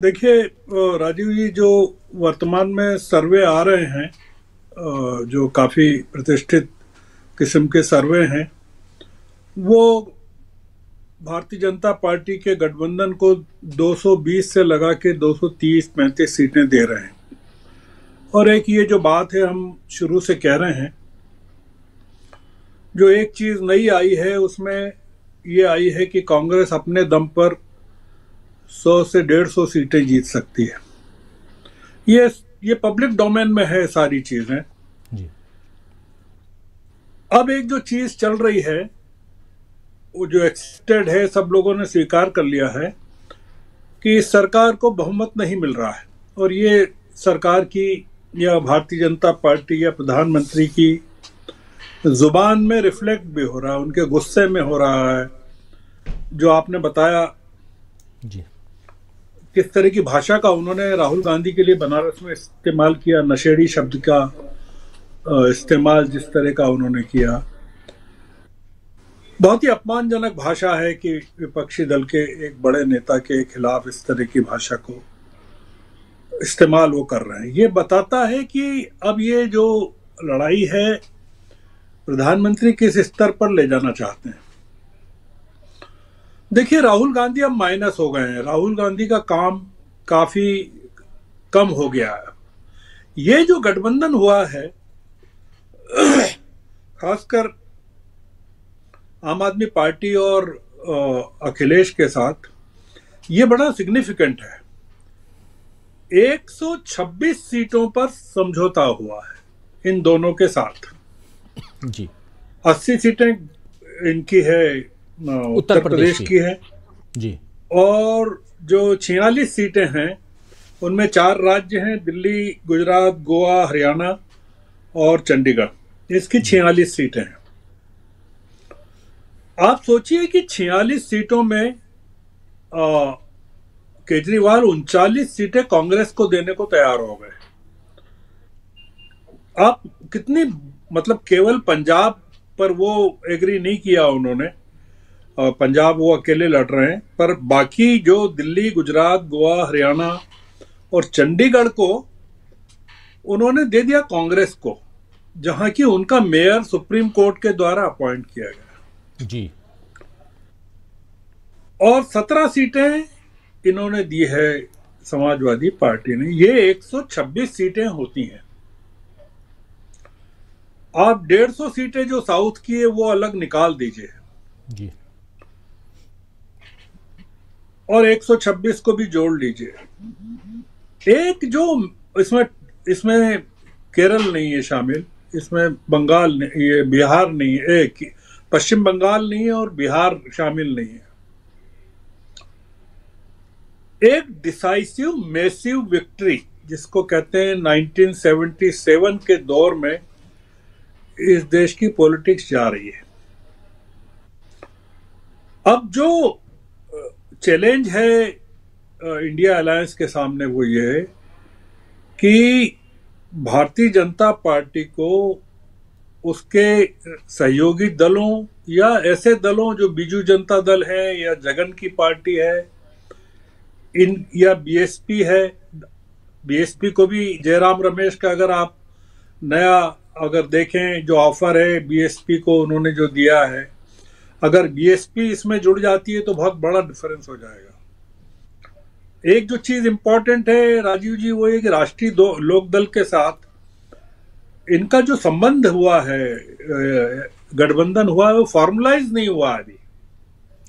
देखिए राजीव जी, जो वर्तमान में सर्वे आ रहे हैं, जो काफ़ी प्रतिष्ठित किस्म के सर्वे हैं, वो भारतीय जनता पार्टी के गठबंधन को 220 से लगा के 230-35 सीटें दे रहे हैं। और एक ये जो बात है, हम शुरू से कह रहे हैं, जो एक चीज़ नई आई है उसमें ये आई है कि कांग्रेस अपने दम पर 100 से 150 सीटें जीत सकती है। ये ये पब्लिक डोमेन में है सारी चीजें। जी। अब एक जो चीज चल रही है, वो जो एक्सेप्टेड है, सब लोगों ने स्वीकार कर लिया है कि इस सरकार को बहुमत नहीं मिल रहा है। और ये सरकार की या भारतीय जनता पार्टी या प्रधानमंत्री की जुबान में रिफ्लेक्ट भी हो रहा है, उनके गुस्से में हो रहा है। जो आपने बताया जी। किस तरह की भाषा का उन्होंने राहुल गांधी के लिए बनारस में इस्तेमाल किया, नशेड़ी शब्द का इस्तेमाल जिस तरह का उन्होंने किया, बहुत ही अपमानजनक भाषा है कि विपक्षी दल के एक बड़े नेता के खिलाफ इस तरह की भाषा को इस्तेमाल वो कर रहे हैं। ये बताता है कि अब ये जो लड़ाई है, प्रधानमंत्री किस स्तर पर ले जाना चाहते हैं। देखिए, राहुल गांधी अब माइनस हो गए हैं, राहुल गांधी का काम काफी कम हो गया है। ये जो गठबंधन हुआ है, खासकर आम आदमी पार्टी और अखिलेश के साथ, ये बड़ा सिग्निफिकेंट है। 126 सीटों पर समझौता हुआ है इन दोनों के साथ। जी। 80 सीटें इनकी है, उत्तर प्रदेश की है। जी। और जो 46 सीटें हैं, उनमें 4 राज्य हैं, दिल्ली, गुजरात, गोवा, हरियाणा और चंडीगढ़। इसकी 46 सीटें हैं। आप सोचिए कि 46 सीटों में केजरीवाल 39 सीटें कांग्रेस को देने को तैयार हो गए। आप कितनी, मतलब केवल पंजाब पर वो एग्री नहीं किया उन्होंने, पंजाब वो अकेले लड़ रहे हैं, पर बाकी जो दिल्ली, गुजरात, गोवा, हरियाणा और चंडीगढ़ को उन्होंने दे दिया कांग्रेस को, जहां की उनका मेयर सुप्रीम कोर्ट के द्वारा अपॉइंट किया गया। जी। और 17 सीटें इन्होंने दी है समाजवादी पार्टी ने। ये 126 सीटें होती हैं। आप 150 सीटें जो साउथ की है वो अलग निकाल दीजिए, जी। और 126 को भी जोड़ लीजिए। एक जो इसमें इसमें केरल नहीं है शामिल, इसमें बंगाल नहीं, ये बिहार नहीं है, पश्चिम बंगाल नहीं है और बिहार शामिल नहीं है। एक डिसाइसिव मैसिव विक्ट्री, जिसको कहते हैं, 1977 के दौर में इस देश की पॉलिटिक्स जा रही है। अब जो चैलेंज है इंडिया अलायंस के सामने, वो ये है कि भारतीय जनता पार्टी को उसके सहयोगी दलों या ऐसे दलों जो बीजू जनता दल है या जगन की पार्टी है, इन या बीएसपी है, बीएसपी को भी जयराम रमेश का अगर आप नया अगर देखें, जो ऑफर है बीएसपी को उन्होंने जो दिया है, अगर बीएसपी इसमें जुड़ जाती है तो बहुत बड़ा डिफरेंस हो जाएगा। एक जो चीज इंपॉर्टेंट है राजीव जी, वो है कि राष्ट्रीय लोक दल के साथ इनका जो संबंध हुआ है, गठबंधन हुआ है, वो फॉर्मलाइज नहीं हुआ अभी।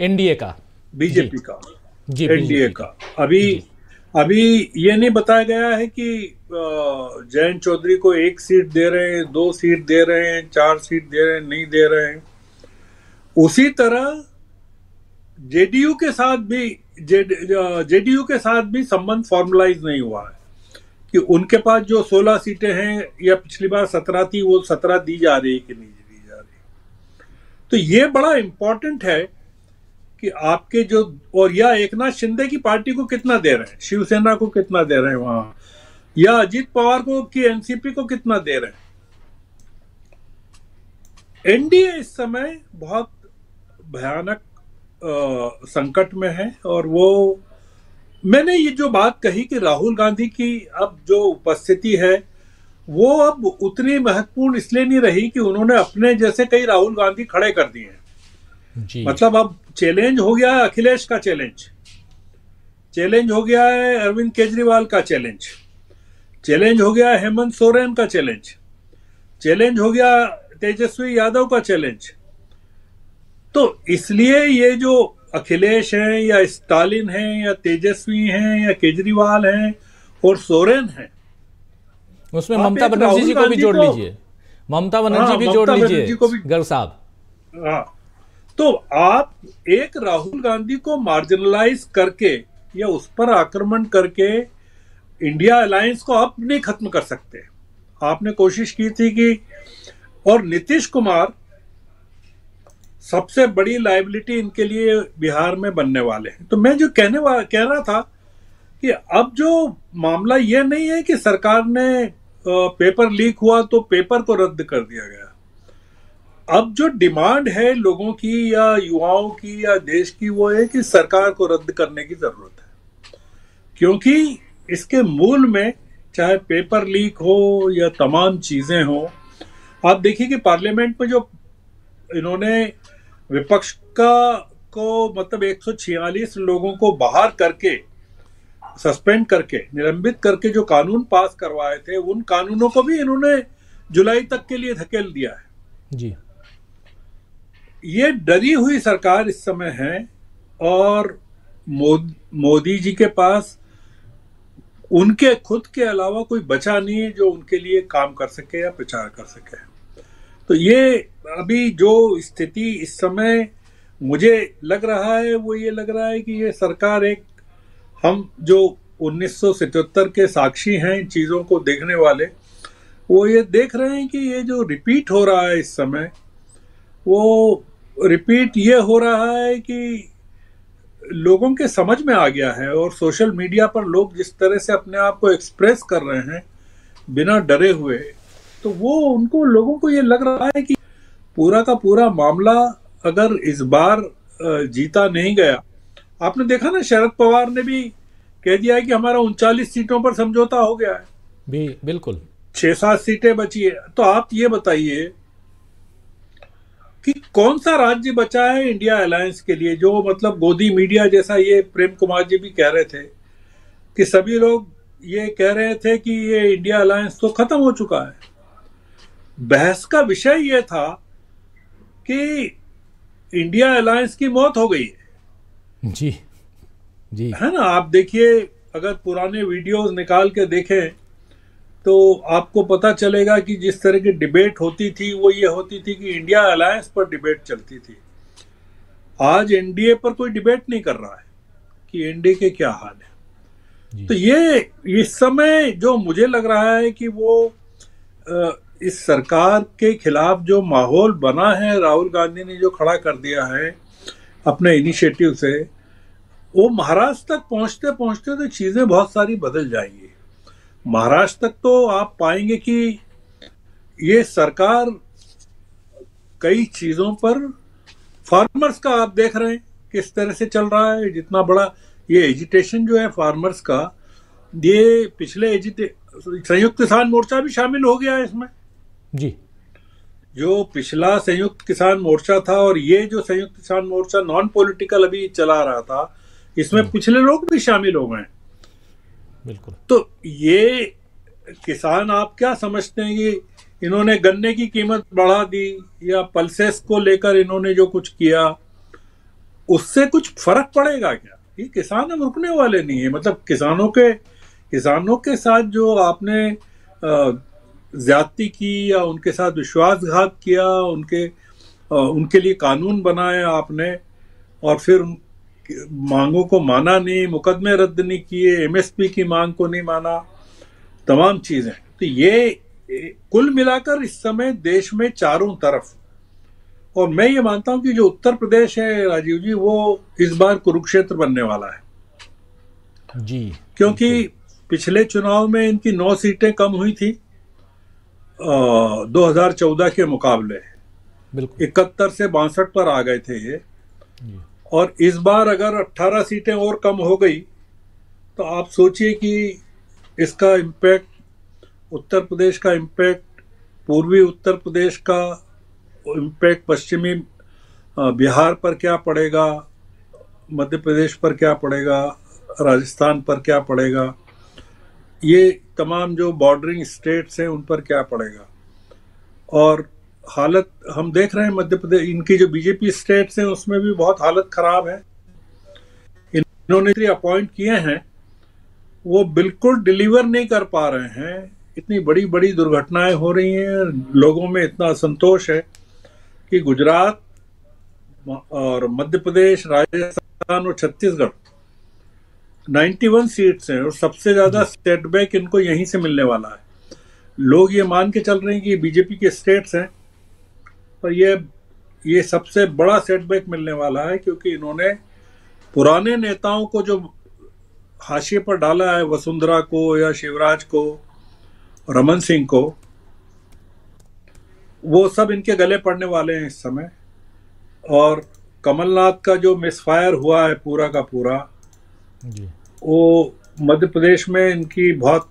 एनडीए का, बीजेपी का, जी, एनडीए का अभी ये नहीं बताया गया है कि जयंत चौधरी को 1 सीट दे रहे हैं, 2 सीट दे रहे हैं, 4 सीट दे रहे हैं, नहीं दे रहे हैं। उसी तरह जेडीयू के साथ भी संबंध फॉर्मलाइज नहीं हुआ है कि उनके पास जो 16 सीटें हैं या पिछली बार 17 थी, वो 17 दी जा रही है कि नहीं दी जा रही। तो ये बड़ा इंपॉर्टेंट है कि आपके जो, और या एकनाथ शिंदे की पार्टी को कितना दे रहे हैं, शिवसेना को कितना दे रहे हैं वहां, या अजीत पवार को की एनसीपी को कितना दे रहे हैं। एनडीए इस समय बहुत भयानक संकट में है, और वो मैंने ये जो बात कही कि राहुल गांधी की अब जो उपस्थिति है वो अब उतनी महत्वपूर्ण इसलिए नहीं रही कि उन्होंने अपने जैसे कई राहुल गांधी खड़े कर दिए हैं। जी। मतलब अब चैलेंज हो गया है अखिलेश का, चैलेंज हो गया है अरविंद केजरीवाल का, चैलेंज हो गया हेमंत सोरेन का, चैलेंज हो गया तेजस्वी यादव का चैलेंज। तो इसलिए ये जो अखिलेश हैं या स्टालिन हैं या तेजस्वी हैं या केजरीवाल हैं और सोरेन हैं, उसमें आप ममता एक बनर्जी राहुल जी को भी गांधी जोड़ को, लीजिए, ममता बनर्जी हाँ भी जोड़ ममता लीजिए बनर्जी को भी, गर्ग साहब। हाँ, तो आप एक राहुल गांधी को मार्जिनलाइज करके या उस पर आक्रमण करके इंडिया अलायंस को आप नहीं खत्म कर सकते। आपने कोशिश की थी कि, और नीतीश कुमार सबसे बड़ी लायबिलिटी इनके लिए बिहार में बनने वाले हैं। तो मैं जो कह रहा था कि अब जो मामला ये नहीं है कि सरकार ने पेपर लीक हुआ तो पेपर को रद्द कर दिया गया। अब जो डिमांड है लोगों की या युवाओं की या देश की, वो है कि सरकार को रद्द करने की जरूरत है, क्योंकि इसके मूल में चाहे पेपर लीक हो या तमाम चीजें हो, आप देखिए कि पार्लियामेंट में जो इन्होंने विपक्ष का को मतलब 146 लोगों को बाहर करके, सस्पेंड करके, निलंबित करके जो कानून पास करवाए थे, उन कानूनों को भी इन्होंने जुलाई तक के लिए धकेल दिया है। जी। ये डरी हुई सरकार इस समय है और मोदी जी के पास उनके खुद के अलावा कोई बचा नहीं है जो उनके लिए काम कर सके या प्रचार कर सके। तो ये अभी जो स्थिति इस समय मुझे लग रहा है, वो ये लग रहा है कि ये सरकार एक, हम जो 1977 के साक्षी हैं इन चीज़ों को देखने वाले, वो ये देख रहे हैं कि ये जो रिपीट हो रहा है इस समय, वो रिपीट ये हो रहा है कि लोगों के समझ में आ गया है, और सोशल मीडिया पर लोग जिस तरह से अपने आप को एक्सप्रेस कर रहे हैं बिना डरे हुए, तो वो उनको, लोगों को ये लग रहा है कि पूरा का पूरा मामला अगर इस बार जीता नहीं गया, आपने देखा ना शरद पवार ने भी कह दिया है कि हमारा 39 सीटों पर समझौता हो गया है, भी बिल्कुल 6-7 सीटें बची है। तो आप ये बताइए कि कौन सा राज्य बचा है इंडिया अलायंस के लिए, जो मतलब गोदी मीडिया जैसा, ये प्रेम कुमार जी भी कह रहे थे कि सभी लोग ये कह रहे थे कि ये इंडिया अलायंस तो खत्म हो चुका है। बहस का विषय ये था कि इंडिया अलायंस की मौत हो गई है। जी। जी। है ना, आप देखिए, अगर पुराने वीडियोस निकाल के देखें तो आपको पता चलेगा कि जिस तरह की डिबेट होती थी वो ये होती थी कि इंडिया अलायंस पर डिबेट चलती थी। आज एनडीए पर कोई डिबेट नहीं कर रहा है कि एनडीए के क्या हाल है। तो ये इस समय जो मुझे लग रहा है कि वो इस सरकार के खिलाफ जो माहौल बना है, राहुल गांधी ने जो खड़ा कर दिया है अपने इनिशिएटिव से, वो महाराष्ट्र तक पहुंचते पहुंचते तो चीजें बहुत सारी बदल जाएंगी। महाराष्ट्र तक तो आप पाएंगे कि ये सरकार कई चीजों पर, फार्मर्स का आप देख रहे हैं किस तरह से चल रहा है, जितना बड़ा ये एजिटेशन जो है फार्मर्स का, ये पिछले संयुक्त किसान मोर्चा भी शामिल हो गया है इसमें। जी। जो पिछला संयुक्त किसान मोर्चा था और ये जो संयुक्त किसान मोर्चा नॉन पॉलिटिकल अभी चला रहा था, इसमें पिछले लोग भी शामिल हो गए। बिल्कुल। तो ये किसान, आप क्या समझते हैं कि इन्होंने गन्ने की कीमत बढ़ा दी या पल्सेस को लेकर इन्होंने जो कुछ किया, उससे कुछ फर्क पड़ेगा क्या? ये किसान अब रुकने वाले नहीं है। मतलब किसानों के साथ जो आपने ज्यादती की या उनके साथ विश्वासघात किया, उनके लिए कानून बनाए आपने और फिर मांगों को माना नहीं, मुकदमे रद्द नहीं किए, एमएसपी की मांग को नहीं माना, तमाम चीजें। तो ये कुल मिलाकर इस समय देश में चारों तरफ, और मैं ये मानता हूं कि जो उत्तर प्रदेश है राजीव जी, वो इस बार कुरुक्षेत्र बनने वाला है। जी। क्योंकि पिछले चुनाव में इनकी 9 सीटें कम हुई थी 2014 के मुकाबले, 71 से 62 पर आ गए थे ये। और इस बार अगर 18 सीटें और कम हो गई तो आप सोचिए कि इसका इम्पैक्ट, उत्तर प्रदेश का इम्पैक्ट, पूर्वी उत्तर प्रदेश का इम्पैक्ट, पश्चिमी बिहार पर क्या पड़ेगा, मध्य प्रदेश पर क्या पड़ेगा, राजस्थान पर क्या पड़ेगा, ये तमाम जो बॉर्डरिंग स्टेट्स हैं उन पर क्या पड़ेगा। और हालत हम देख रहे हैं मध्य प्रदेश, इनकी जो बीजेपी स्टेट्स हैं उसमें भी बहुत हालत खराब है। इन्होंने अपॉइंट किए हैं वो बिल्कुल डिलीवर नहीं कर पा रहे हैं। इतनी बड़ी बड़ी दुर्घटनाएं हो रही हैं, लोगों में इतना असंतोष है कि गुजरात और मध्य प्रदेश, राजस्थान और छत्तीसगढ़ 91 सीट्स हैं और सबसे ज्यादा सेटबैक इनको यहीं से मिलने वाला है। लोग ये मान के चल रहे हैं कि बीजेपी के स्टेट्स हैं, पर ये सबसे बड़ा सेटबैक मिलने वाला है, क्योंकि इन्होंने पुराने नेताओं को जो हाशिए पर डाला है, वसुंधरा को या शिवराज को, रमन सिंह को, वो सब इनके गले पड़ने वाले हैं इस समय। और कमलनाथ का जो मिसफायर हुआ है पूरा का पूरा, जी, वो मध्य प्रदेश में इनकी बहुत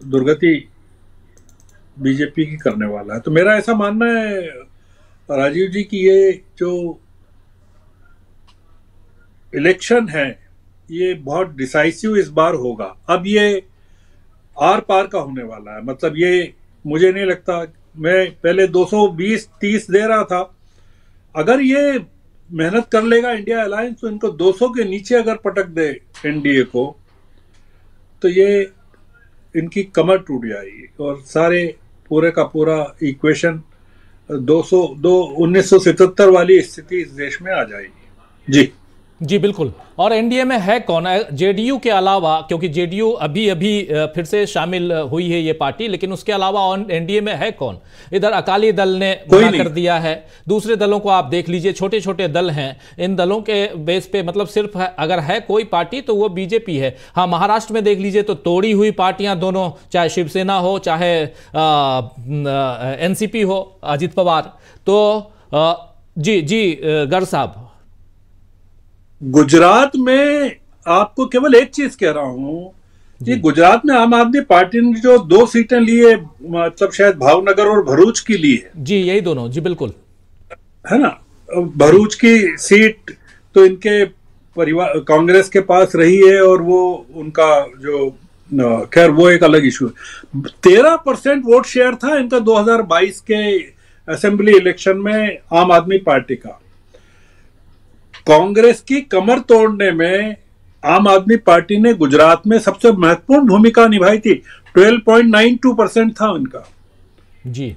दुर्गति बीजेपी की करने वाला है। तो मेरा ऐसा मानना है राजीव जी कि ये जो इलेक्शन है ये बहुत डिसाइसिव इस बार होगा। अब ये आर पार का होने वाला है। मतलब ये मुझे नहीं लगता, मैं पहले 220-30 दे रहा था, अगर ये मेहनत कर लेगा इंडिया अलायंस तो इनको 200 के नीचे अगर पटक दे एनडीए को, तो ये इनकी कमर टूट जाएगी और सारे पूरे का पूरा इक्वेशन 1977 वाली स्थिति इस देश में आ जाएगी। जी जी बिल्कुल। और एनडीए में है कौन, जेडीयू के अलावा, क्योंकि जेडीयू अभी अभी फिर से शामिल हुई है ये पार्टी, लेकिन उसके अलावा एनडीए में है कौन? इधर अकाली दल ने मना कर दिया है, दूसरे दलों को आप देख लीजिए, छोटे छोटे दल हैं, इन दलों के बेस पे मतलब सिर्फ अगर है कोई पार्टी तो वो बीजेपी है। हाँ, महाराष्ट्र में देख लीजिए तो तोड़ी हुई पार्टियां दोनों, चाहे शिवसेना हो चाहे एनसीपी हो, अजित पवार। तो जी गर्ग साहब, गुजरात में आपको केवल एक चीज कह रहा हूं कि गुजरात में आम आदमी पार्टी ने जो 2 सीटें ली है, मतलब शायद भावनगर और भरूच की ली है। जी यही दोनों, जी बिल्कुल, है ना। भरूच की सीट तो इनके परिवार कांग्रेस के पास रही है और वो उनका जो, खैर वो एक अलग इशू है। 13% वोट शेयर था इनका 2022 के असेंबली इलेक्शन में आम आदमी पार्टी का। कांग्रेस की कमर तोड़ने में आम आदमी पार्टी ने गुजरात में सबसे महत्वपूर्ण भूमिका निभाई थी। 12.92% था उनका जी,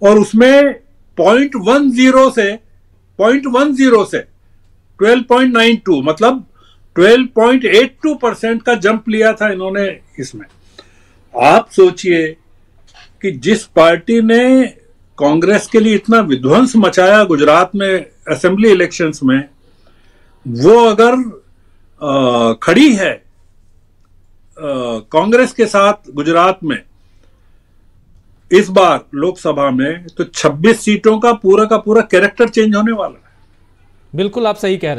और उसमें 0.10 से 12.92 मतलब 12.82% का जंप लिया था इन्होंने इसमें। आप सोचिए कि जिस पार्टी ने कांग्रेस के लिए इतना विध्वंस मचाया गुजरात में असेंबली इलेक्शंस में, वो अगर खड़ी है कांग्रेस के साथ गुजरात में इस बार लोकसभा में, तो 26 सीटों का पूरा कैरेक्टर चेंज होने वाला है। बिल्कुल आप सही कह रहे हैं।